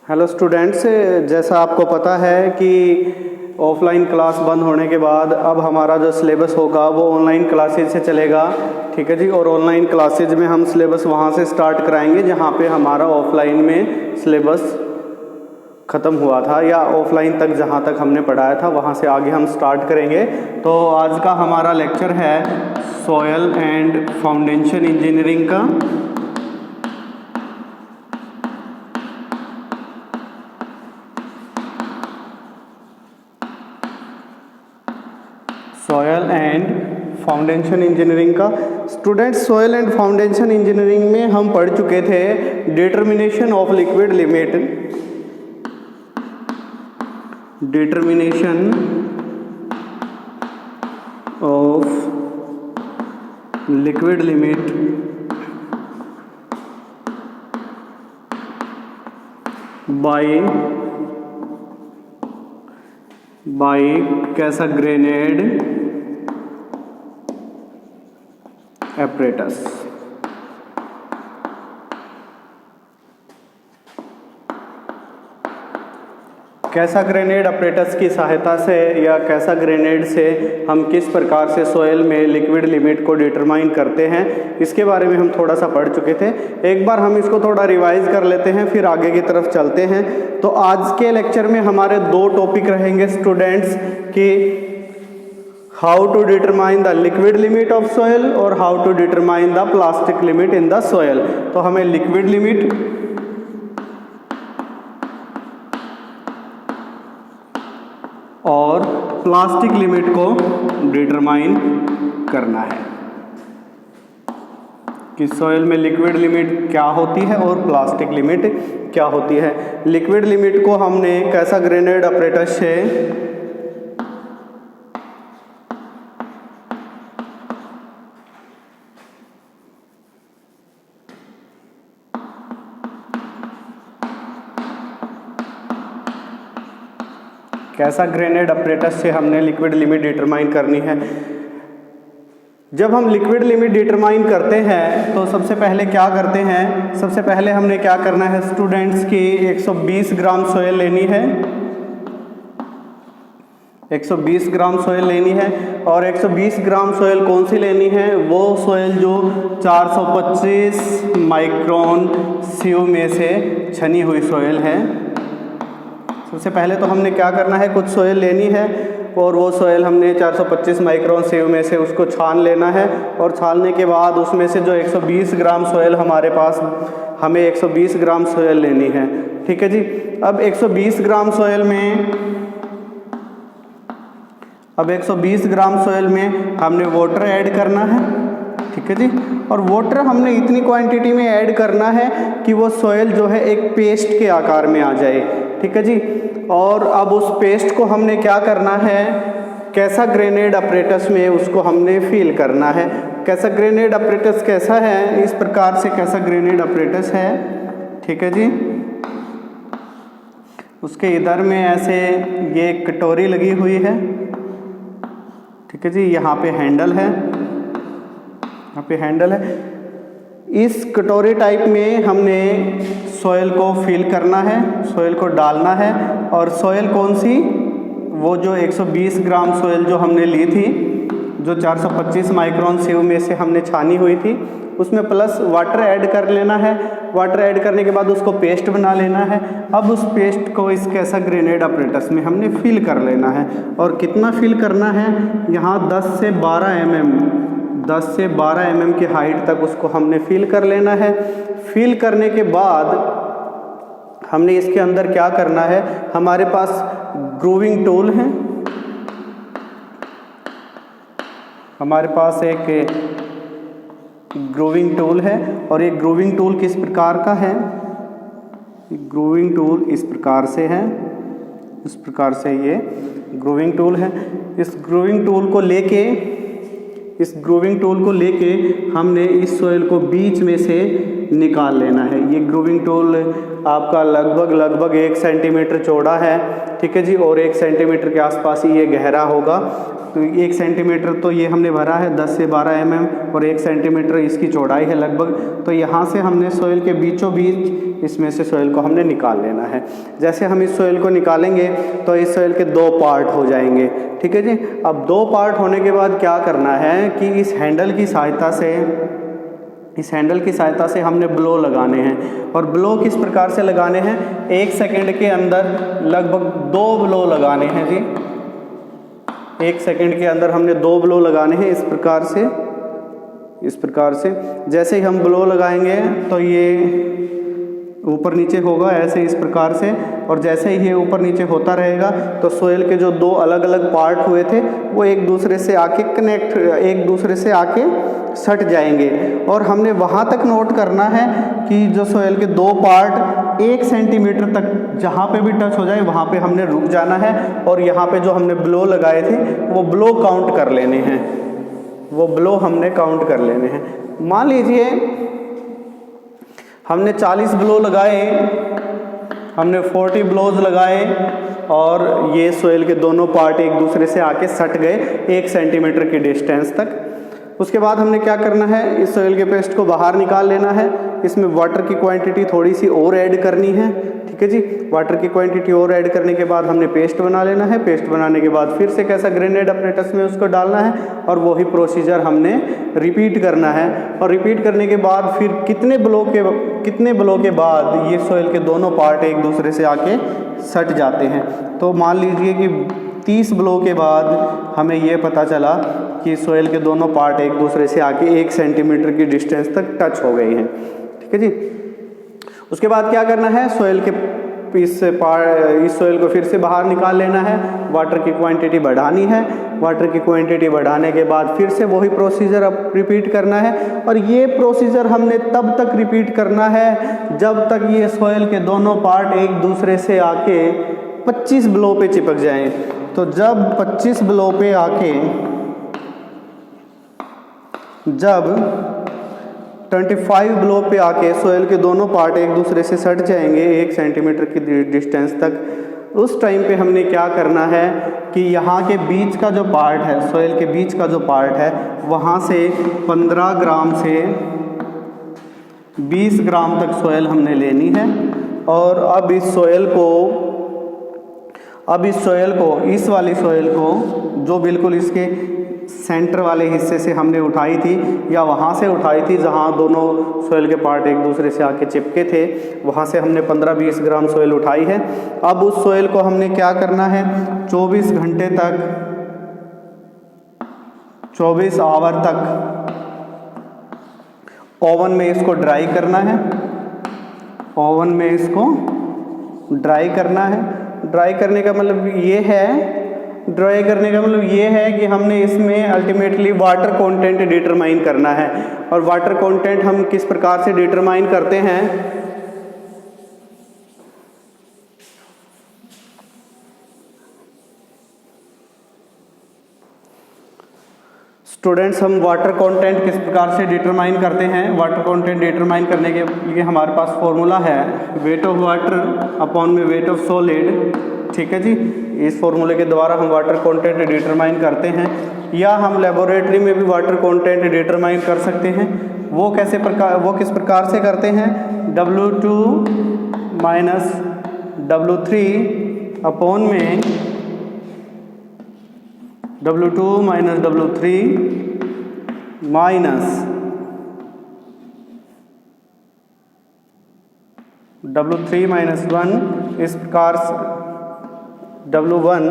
Hello students, जैसा आपको पता है कि ऑफलाइन क्लास बंद होने के बाद अब हमारा जो सिलेबस होगा वो ऑनलाइन क्लासेज से चलेगा। ठीक है जी। और ऑनलाइन क्लासेज में हम सिलेबस वहाँ से स्टार्ट कराएंगे जहाँ पे हमारा ऑफलाइन में सिलेबस ख़त्म हुआ था, या ऑफलाइन तक जहाँ तक हमने पढ़ाया था वहाँ से आगे हम स्टार्ट करेंगे। तो आज का हमारा लेक्चर है सॉयल एंड फाउंडेशन इंजीनियरिंग का। सॉयल एंड फाउंडेशन इंजीनियरिंग का। Students, soil and foundation engineering में हम पढ़ चुके थे determination of liquid limit, determination of liquid limit by Casagrande apparatus। Casagrande apparatus की सहायता से या कैसाग्रेनेड से हम किस प्रकार से सॉइल में लिक्विड लिमिट को डिटरमाइन करते हैं, इसके बारे में हम थोड़ा सा पढ़ चुके थे। एक बार हम इसको थोड़ा रिवाइज कर लेते हैं, फिर आगे की तरफ चलते हैं। तो आज के लेक्चर में हमारे दो टॉपिक रहेंगे स्टूडेंट्स कि how to determine the liquid limit of soil और how to determine the plastic limit in the soil. तो हमें लिक्विड लिमिट और प्लास्टिक लिमिट को डिटरमाइन करना है कि सॉइल में लिक्विड लिमिट क्या होती है और प्लास्टिक लिमिट क्या होती है। लिक्विड लिमिट को हमने कैसाग्रेनेड apparatus से कैसाग्रेनेड apparatus से हमने लिक्विड लिमिट डिटरमाइन करनी है। जब हम लिक्विड लिमिट डिटरमाइन करते हैं तो सबसे पहले क्या करते हैं, सबसे पहले हमने क्या करना है स्टूडेंट्स की 120 ग्राम सॉइल लेनी है, 120 ग्राम सॉइल लेनी है। और 120 ग्राम सॉइल कौन सी लेनी है, वो सॉइल जो 425 माइक्रोन सीयू में से छनी हुई सॉइल है। सबसे पहले तो हमने क्या करना है, कुछ सॉइल लेनी है और वो सॉइल हमने 425 माइक्रोन सीयू में से उसको छान लेना है। और छानने के बाद उसमें से जो 120 ग्राम सॉइल हमारे पास, हमें 120 ग्राम सॉइल लेनी है। ठीक है जी। अब 120 ग्राम सॉइल में हमने वाटर ऐड करना है। ठीक है जी। और वाटर हमने इतनी क्वांटिटी में ऐड करना है कि वो सॉइल जो है एक पेस्ट के आकार में आ जाए। ठीक है जी। और अब उस पेस्ट को हमने क्या करना है, कैसाग्रेनेड apparatus में उसको हमने फिल करना है। कैसाग्रेनेड apparatus कैसा है, इस प्रकार से कैसाग्रेनेड apparatus है। ठीक है जी। उसके इधर में ऐसे ये कटोरी लगी हुई है। ठीक है जी। यहाँ पे हैंडल है, यहाँ पे हैंडल है। इस कटोरी टाइप में हमने सॉइल को फिल करना है, सॉइल को डालना है। और सॉइल कौन सी, वो जो 120 ग्राम सॉइल जो हमने ली थी, जो 425 माइक्रोन सीयू में से हमने छानी हुई थी, उसमें प्लस वाटर ऐड कर लेना है। वाटर ऐड करने के बाद उसको पेस्ट बना लेना है। अब उस पेस्ट को इस कैसाग्रेनेड apparatus में हमने फिल कर लेना है। और कितना फिल करना है, यहाँ 10 से 12 mm की हाइट तक उसको हमने फिल कर लेना है। फिल करने के बाद हमने इसके अंदर क्या करना है, हमारे पास ग्रूविंग टूल है, हमारे पास एक ग्रूविंग टूल है। और ये ग्रूविंग टूल किस प्रकार का है, ग्रूविंग टूल इस प्रकार से है, इस प्रकार से ये ग्रूविंग टूल है। इस ग्रूविंग टूल को लेके हमने इस सॉइल को बीच में से निकाल लेना है। ये ग्रूविंग टूल आपका लगभग 1 सेंटीमीटर चौड़ा है, ठीक है जी, और 1 सेंटीमीटर के आसपास ही ये गहरा होगा। तो 1 सेंटीमीटर तो ये हमने भरा है 10 से 12 mm और 1 सेंटीमीटर इसकी चौड़ाई है लगभग। तो यहाँ से हमने सोइल के बीचों बीच इसमें से सोइल को हमने निकाल लेना है। जैसे हम इस सोइल को निकालेंगे तो इस सोइल के 2 पार्ट हो जाएंगे, ठीक है जी। अब 2 पार्ट होने के बाद क्या करना है कि इस हैंडल की सहायता से हमने ब्लो लगाने हैं। और ब्लो किस प्रकार से लगाने हैं, 1 सेकंड के अंदर लगभग 2 ब्लो लगाने हैं जी। 1 सेकंड के अंदर हमने 2 ब्लो लगाने हैं इस प्रकार से। जैसे ही हम ब्लो लगाएंगे तो ये ऊपर नीचे होगा ऐसे इस प्रकार से, और जैसे ही ये ऊपर नीचे होता रहेगा तो सोइल के जो 2 अलग अलग पार्ट हुए थे वो एक दूसरे से आके सट जाएंगे। और हमने वहाँ तक नोट करना है कि जो सोइल के 2 पार्ट 1 सेंटीमीटर तक जहाँ पे भी टच हो जाए वहाँ पे हमने रुक जाना है, और यहाँ पे जो हमने ब्लो लगाए थे वो ब्लो काउंट कर लेने हैं। मान लीजिए हमने 40 ब्लो लगाए, हमने 40 ब्लोज लगाए और ये सोइल के दोनों पार्ट एक दूसरे से आके सट गए 1 सेंटीमीटर की डिस्टेंस तक। उसके बाद हमने क्या करना है, इस सोइल के पेस्ट को बाहर निकाल लेना है। इसमें वाटर की क्वांटिटी थोड़ी सी और ऐड करनी है, ठीक है जी। वाटर की क्वांटिटी और ऐड करने के बाद हमने पेस्ट बना लेना है। पेस्ट बनाने के बाद फिर से कैसा ग्रेनेड अपरेटस में उसको डालना है और वही प्रोसीजर हमने रिपीट करना है। और रिपीट करने के बाद फिर कितने ब्लो के बाद ये सोइल के दोनों पार्ट एक दूसरे से आके सट जाते हैं। तो मान लीजिए कि 30 ब्लो के बाद हमें ये पता चला कि सोइल के दोनों पार्ट एक दूसरे से आके 1 सेंटीमीटर की डिस्टेंस तक टच हो गई हैं, ठीक है जी। उसके बाद क्या करना है, इस सोइल को फिर से बाहर निकाल लेना है। वाटर की क्वांटिटी बढ़ानी है। वाटर की क्वांटिटी बढ़ाने के बाद फिर से वही प्रोसीजर अब रिपीट करना है। और ये प्रोसीजर हमने तब तक रिपीट करना है जब तक ये सोइल के दोनों पार्ट एक दूसरे से आके 25 ब्लो पे चिपक जाएं। तो जब 25 ब्लो पे आके 25 ब्लो पे आके सोइल के दोनों पार्ट एक दूसरे से सट जाएंगे 1 सेंटीमीटर की डिस्टेंस तक, उस टाइम पे हमने क्या करना है कि यहाँ के बीच का जो पार्ट है, सोइल के बीच का जो पार्ट है, वहाँ से 15 ग्राम से 20 ग्राम तक सोइल हमने लेनी है। और अब इस वाली सोइल को जो बिल्कुल इसके सेंटर वाले हिस्से से हमने उठाई थी या वहाँ से उठाई थी जहाँ दोनों सोइल के पार्ट एक दूसरे से आके चिपके थे, वहाँ से हमने 15-20 ग्राम सोइल उठाई है। अब उस सोइल को हमने क्या करना है, 24 घंटे तक, 24 आवर तक ओवन में इसको ड्राई करना है। ड्राई करने का मतलब ये है कि हमने इसमें अल्टीमेटली वाटर कंटेंट डिटरमाइन करना है। और वाटर कंटेंट हम किस प्रकार से डिटरमाइन करते हैं, स्टूडेंट्स, हम वाटर कंटेंट किस प्रकार से डिटरमाइन करते हैं। वाटर कंटेंट डिटरमाइन करने के लिए हमारे पास फॉर्मूला है वेट ऑफ वाटर अपॉन में वेट ऑफ सॉलिड, ठीक है जी। इस फॉर्मूले के द्वारा हम वाटर कंटेंट डिटरमाइन करते हैं, या हम लेबोरेटरी में भी वाटर कंटेंट डिटरमाइन कर सकते हैं। वो किस प्रकार से करते हैं, W2 माइनस W3 अपॉन में W2 minus W3 minus W3 minus 1 इस प्रकार W1,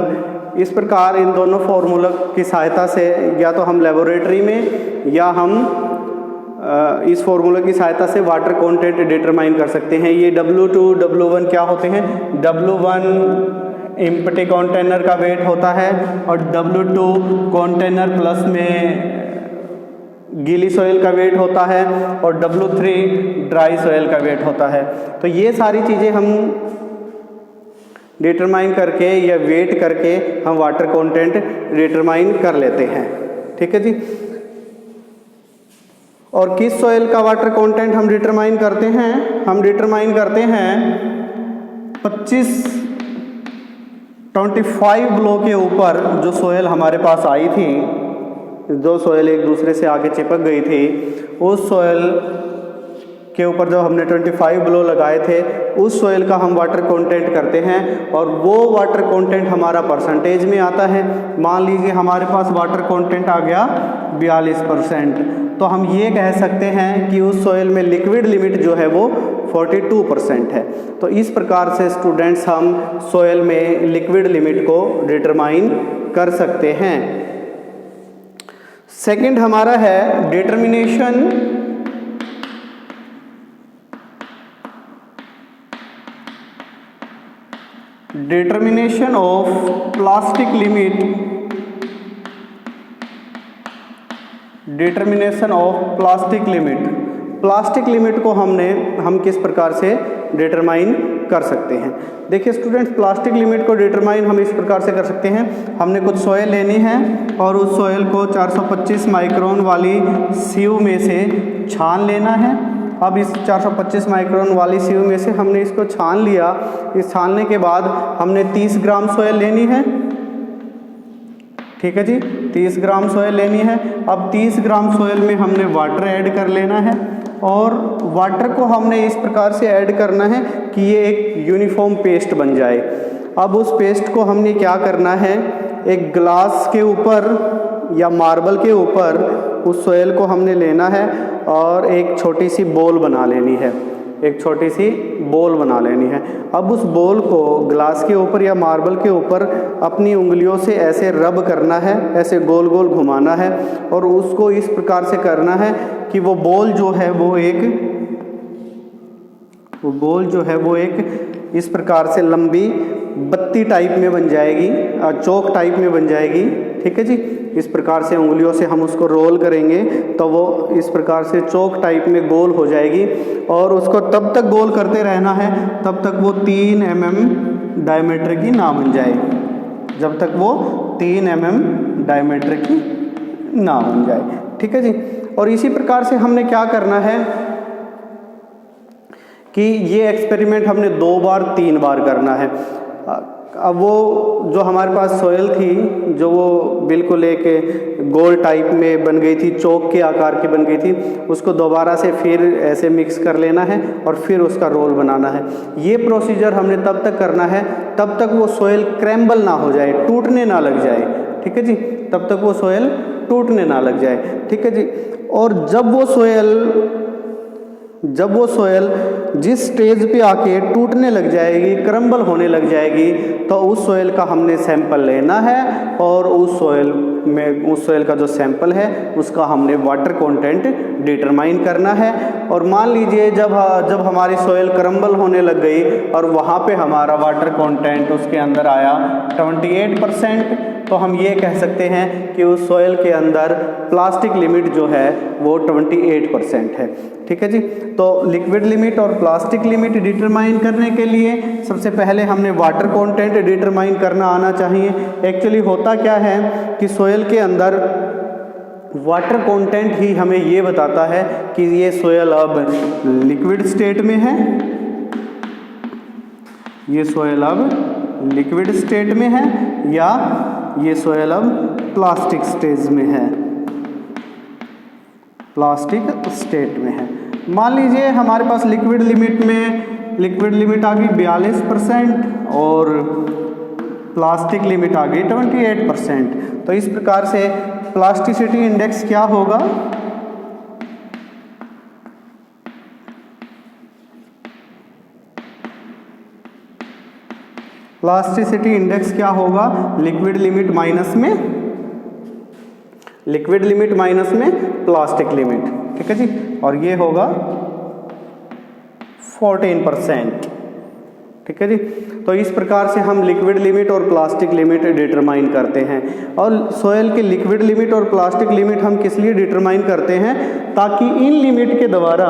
इस प्रकार इन दोनों फॉर्मूला की सहायता से या तो हम लेबोरेटरी में या हम इस फॉर्मूला की सहायता से वाटर कंटेंट डिटरमाइन कर सकते हैं। ये W2 W1 क्या होते हैं, W1 एम्प्टी कंटेनर का वेट होता है और W2 कंटेनर प्लस में गीली सॉइल का वेट होता है और W3 ड्राई सॉइल का वेट होता है। तो ये सारी चीज़ें हम डिटरमाइन करके या वेट करके हम वाटर कंटेंट डिटरमाइन कर लेते हैं, ठीक है जी। और किस सॉइल का वाटर कंटेंट हम डिटरमाइन करते हैं? हम डिटरमाइन करते हैं 25 ब्लो के ऊपर जो सॉइल हमारे पास आई थी, दो सॉइल एक दूसरे से आगे चिपक गई थी, उस सॉइल के ऊपर जब हमने 25 ब्लो लगाए थे, उस सॉइल का हम वाटर कंटेंट करते हैं और वो वाटर कंटेंट हमारा परसेंटेज में आता है। मान लीजिए हमारे पास वाटर कंटेंट आ गया 42%, तो हम ये कह सकते हैं कि उस सॉइल में लिक्विड लिमिट जो है वो 42% है। तो इस प्रकार से स्टूडेंट्स हम सॉइल में लिक्विड लिमिट को डिटरमाइन कर सकते हैं। सेकंड हमारा है determination of plastic limit, determination of plastic limit. Plastic limit को हम किस प्रकार से डिटरमाइन कर सकते हैं? देखिए स्टूडेंट्स, प्लास्टिक लिमिट को डिटरमाइन हम इस प्रकार से कर सकते हैं। हमने कुछ सॉइल लेनी है और उस सॉइल को 425 माइक्रोन वाली सीव में से छान लेना है। अब इस 425 माइक्रोन वाली सीव में से हमने इसको छान लिया। इस छानने के बाद हमने 30 ग्राम सॉइल लेनी है। ठीक है जी, 30 ग्राम सॉइल लेनी है। अब 30 ग्राम सॉइल में हमने वाटर ऐड कर लेना है और वाटर को हमने इस प्रकार से ऐड करना है कि ये एक यूनिफॉर्म पेस्ट बन जाए। अब उस पेस्ट को हमने क्या करना है, एक ग्लास के ऊपर या मार्बल के ऊपर उस सॉइल को हमने लेना है और एक छोटी सी बॉल बना लेनी है, एक छोटी सी बॉल बना लेनी है। अब उस बॉल को ग्लास के ऊपर या मार्बल के ऊपर अपनी उंगलियों से ऐसे रब करना है, ऐसे गोल गोल घुमाना है और उसको इस प्रकार से करना है कि वो बॉल जो है वो एक इस प्रकार से लंबी बत्ती टाइप में बन जाएगी, चौक टाइप में बन जाएगी। ठीक है जी, इस प्रकार से उंगलियों से हम उसको रोल करेंगे तो वो इस प्रकार से चौक टाइप में गोल हो जाएगी और उसको तब तक गोल करते रहना है तब तक वो 3 mm डायमीटर की ना बन जाए, जब तक वो 3 mm डायमीटर की ना बन जाए। ठीक है जी, और इसी प्रकार से हमने क्या करना है कि ये एक्सपेरिमेंट हमने 2 बार 3 बार करना है। अब वो जो हमारे पास सॉइल थी, जो वो बिल्कुल एक गोल टाइप में बन गई थी, चौक के आकार की बन गई थी, उसको दोबारा से फिर ऐसे मिक्स कर लेना है और फिर उसका रोल बनाना है। ये प्रोसीजर हमने तब तक करना है तब तक वो सॉइल क्रैम्बल ना हो जाए, टूटने ना लग जाए। ठीक है जी, तब तक वो सॉइल टूटने ना लग जाए। ठीक है जी, और जब वो सॉइल जिस स्टेज पे आके टूटने लग जाएगी, क्रम्बल होने लग जाएगी, तो उस सॉइल का हमने सैंपल लेना है और उस सॉइल का जो सैंपल है उसका हमने वाटर कंटेंट डिटरमाइन करना है। और मान लीजिए जब हमारी सॉइल क्रम्बल होने लग गई और वहाँ पे हमारा वाटर कंटेंट उसके अंदर आया 28%, तो हम ये कह सकते हैं कि उस सॉइल के अंदर प्लास्टिक लिमिट जो है वो 28% है। ठीक है जी, तो लिक्विड लिमिट और प्लास्टिक लिमिट डिटरमाइन करने के लिए सबसे पहले हमने वाटर कंटेंट डिटरमाइन करना आना चाहिए। एक्चुअली होता क्या है कि सॉइल के अंदर वाटर कंटेंट ही हमें ये बताता है कि ये सॉइल अब लिक्विड स्टेट में है, ये सॉइल अब लिक्विड स्टेट में है या ये सॉइल अब प्लास्टिक स्टेज में है, प्लास्टिक स्टेट में है। मान लीजिए हमारे पास लिक्विड लिमिट आ गई 42% और प्लास्टिक लिमिट आ गई 28%। तो इस प्रकार से प्लास्टिसिटी इंडेक्स क्या होगा? प्लास्टिसिटी इंडेक्स क्या होगा? लिक्विड लिमिट माइनस में प्लास्टिक लिमिट। ठीक है जी, और ये होगा 14%। ठीक है जी, तो इस प्रकार से हम लिक्विड लिमिट और प्लास्टिक लिमिट डिटरमाइन करते हैं। और सॉइल के लिक्विड लिमिट और प्लास्टिक लिमिट हम किस लिए डिटरमाइन करते हैं? ताकि इन लिमिट के द्वारा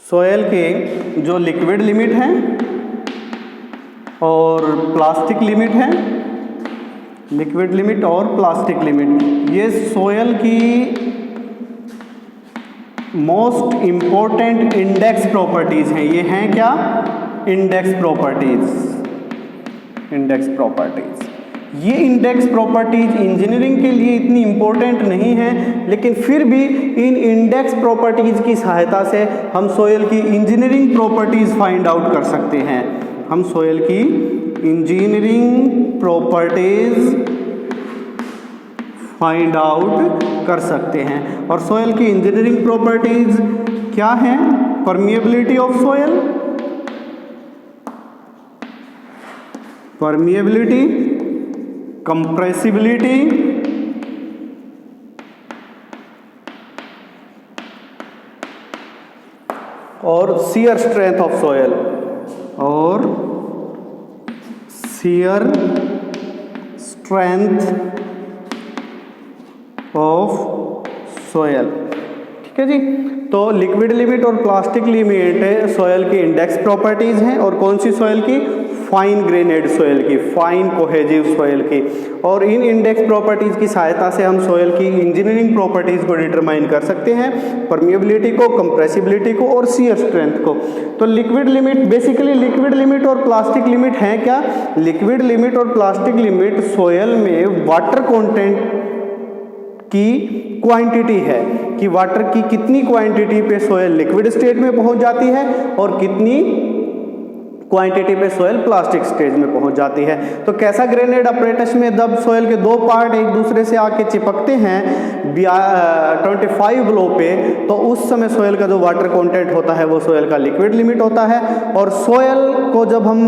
सॉइल के जो लिक्विड लिमिट हैं और प्लास्टिक लिमिट है, लिक्विड लिमिट और प्लास्टिक लिमिट। ये सोयल की मोस्ट इंपॉर्टेंट इंडेक्स प्रॉपर्टीज हैं। ये हैं क्या? Index properties. इंडेक्स प्रॉपर्टीज, ये इंडेक्स प्रॉपर्टीज इंजीनियरिंग के लिए इतनी इंपॉर्टेंट नहीं है, लेकिन फिर भी इन इंडेक्स प्रॉपर्टीज की सहायता से हम सोयल की इंजीनियरिंग प्रॉपर्टीज फाइंड आउट कर सकते हैं। हम सोयल की इंजीनियरिंग प्रॉपर्टीज फाइंड आउट कर सकते हैं। और सोयल की इंजीनियरिंग प्रॉपर्टीज क्या हैं? Permeability of soil, permeability, compressibility, और शियर स्ट्रेंथ ऑफ सोयल, और शियर स्ट्रेंथ ऑफ सोयल। ठीक है जी। तो लिक्विड लिमिट और प्लास्टिक लिमिट सोयल की इंडेक्स प्रॉपर्टीज हैं। और कौन सी सोयल की? फाइन ग्रेनेड सोयल की, फाइन कोहेजिव सोयल की। और इन इंडेक्स प्रॉपर्टीज की सहायता से हम सोयल की इंजीनियरिंग प्रॉपर्टीज को डिटरमाइन कर सकते हैं, परमिएबिलिटी को, कंप्रेसिबिलिटी को और शियर स्ट्रेंथ को। तो liquid limit, basically liquid limit और प्लास्टिक लिमिट है क्या? लिक्विड लिमिट और प्लास्टिक लिमिट सोयल में वाटर कंटेंट की क्वांटिटी है कि वाटर की कितनी क्वांटिटी पे सोयल लिक्विड स्टेट में पहुंच जाती है और कितनी क्वांटिटी पे सोयल प्लास्टिक स्टेज में पहुंच जाती है। तो कैसा ग्रेनेड अपरेटस में जब सोयल के दो पार्ट एक दूसरे से आके चिपकते हैं 25 ब्लो पे, तो उस समय सोयल का जो वाटर कंटेंट होता है वो सोयल का लिक्विड लिमिट होता है। और सोयल को जब हम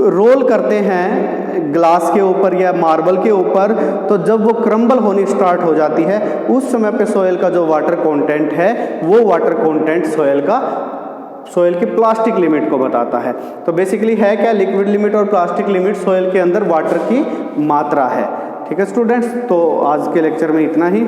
रोल करते हैं ग्लास के ऊपर या मार्बल के ऊपर, तो जब वो क्रम्बल होनी स्टार्ट हो जाती है उस समय पे सोयल का जो वाटर कंटेंट है वो वाटर कंटेंट सोयल की प्लास्टिक लिमिट को बताता है। तो बेसिकली है क्या? लिक्विड लिमिट और प्लास्टिक लिमिट सोयल के अंदर वाटर की मात्रा है। ठीक है स्टूडेंट्स, तो आज के लेक्चर में इतना ही।